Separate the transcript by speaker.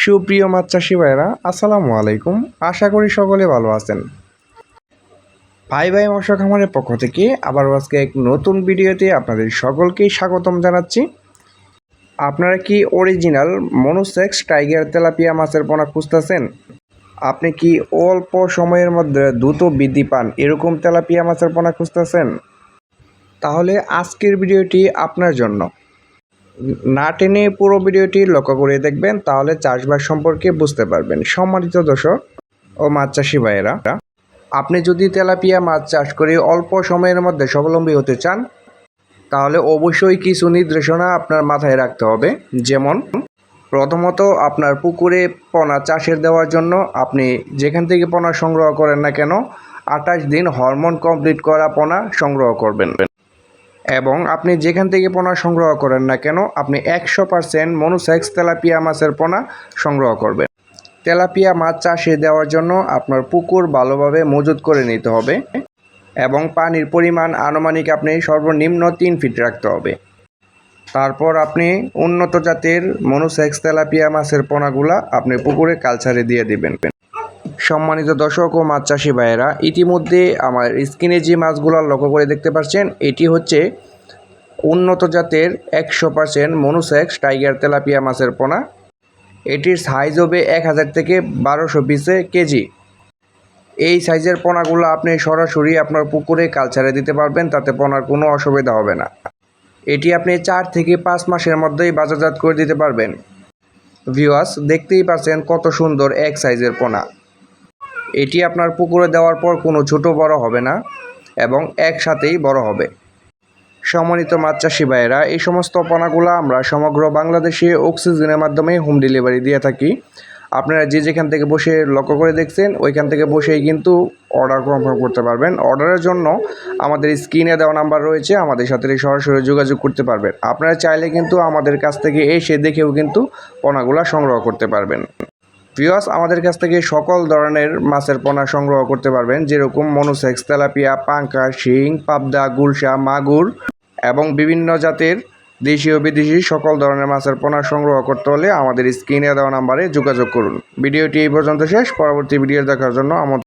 Speaker 1: সুপ্রিয় মাছ চাষি ভাইরা, আসসালামু আলাইকুম। আশা করি সকলে ভালো আছেন। ভাই ভাই মৎস্য খামারের পক্ষ থেকে আবারও আজকে এক নতুন ভিডিওতে আপনাদের সকলকেই স্বাগতম জানাচ্ছি। আপনারা কি অরিজিনাল মনোসেক্স টাইগার তেলাপিয়া মাছের পোনা খুঁজতেছেন? আপনি কি অল্প সময়ের মধ্যে দ্রুত বৃদ্ধি পান এরকম তেলাপিয়া মাছের পোনা খুঁজতেছেন? তাহলে আজকের ভিডিওটি আপনার জন্য। না টেনে পুরো ভিডিওটি লক্ষ্য করে দেখবেন, তাহলে চাষবাস সম্পর্কে বুঝতে পারবেন। সম্মানিত দর্শক ও মাছ চাষি ভাইয়েরা, আপনি যদি তেলাপিয়া মাছ চাষ করে অল্প সময়ের মধ্যে স্বাবলম্বী হতে চান, তাহলে অবশ্যই কিছু নির্দেশনা আপনার মাথায় রাখতে হবে। যেমন প্রথমত, আপনার পুকুরে পোনা চাষের দেওয়ার জন্য আপনি যেখান থেকে পোনা সংগ্রহ করেন না কেন 28 দিন হরমোন কমপ্লিট করা পোনা সংগ্রহ করবেন। এবং আপনি যেখান থেকে পোনা সংগ্রহ করেন না কেন আপনি 100% মনোসেক্স তেলাপিয়া মাছের পোনা সংগ্রহ করবেন। তেলাপিয়া মাছ চাষে দেওয়ার জন্য আপনার পুকুর ভালোভাবে মজুত করে নিতে হবে এবং পানির পরিমাণ আনুমানিক আপনি সর্বনিম্ন 3 ফিট রাখতে হবে। তারপর আপনি উন্নত জাতের মনোসেক্স তেলাপিয়া মাছের পোনাগুলা আপনি পুকুরে কালচারে দিয়ে দিবেন। সম্মানিত দর্শক ও মাছ চাষি ভাইয়েরা, ইতিমধ্যে আমার স্ক্রিনে যে মাছগুলো লক্ষ্য করে দেখতে পাচ্ছেন, এটি হচ্ছে উন্নত জাতের 100% মনোসেক্স টাইগার তেলাপিয়া মাছের পোনা। এটির সাইজ হবে 1000 থেকে 1200 পিসে কেজি। এই সাইজের পোনাগুলো আপনি সরাসরি আপনার পুকুরে কালচারে দিতে পারবেন, তাতে পোনার কোনো অসুবিধা হবে না। এটি আপনি 4 থেকে 5 মাসের মধ্যেই বাজারজাত করে দিতে পারবেন। ভিউয়ার্স, দেখতেই পাচ্ছেন কত সুন্দর এক সাইজের পোনা। এটি আপনার পুকুরে দেওয়ার পর কোনো ছোট বড় হবে না এবং একসাথেই বড় হবে। সম্মানিত মাছ চাষি ভাইয়েরা, এই সমস্ত পোনাগুলো আমরা সমগ্র বাংলাদেশে অক্সিজেনের মাধ্যমে হোম ডেলিভারি দিয়ে থাকি। আপনারা যে যেখান থেকে বসে লক্ষ্য করে দেখছেন, ওইখান থেকে বসেই কিন্তু অর্ডার কনফার্ম করতে পারবেন। অর্ডারের জন্য আমাদের স্ক্রিনে দেওয়া নাম্বার রয়েছে, আমাদের সাথে সরাসরি যোগাযোগ করতে পারবেন। আপনারা চাইলে কিন্তু আমাদের কাছ থেকে এসে দেখেও কিন্তু পোনাগুলো সংগ্রহ করতে পারবেন। ভিউয়ার্স, আমাদের কাছ থেকে সকল ধরনের মাছের পোনা সংগ্রহ করতে পারবেন, যেরকম মনোসেক্স তেলাপিয়া, পাঙ্কাশ, শিং, পাবদা, গুলশা, মাগুর এবং বিভিন্ন জাতের দেশি ও বিদেশি সকল ধরনের মাছের পোনা সংগ্রহ করতে হলে আমাদের স্ক্রিনে দেওয়া নাম্বারে যোগাযোগ করুন। ভিডিওটি এই পর্যন্ত শেষ। পরবর্তী ভিডিও দেখার জন্য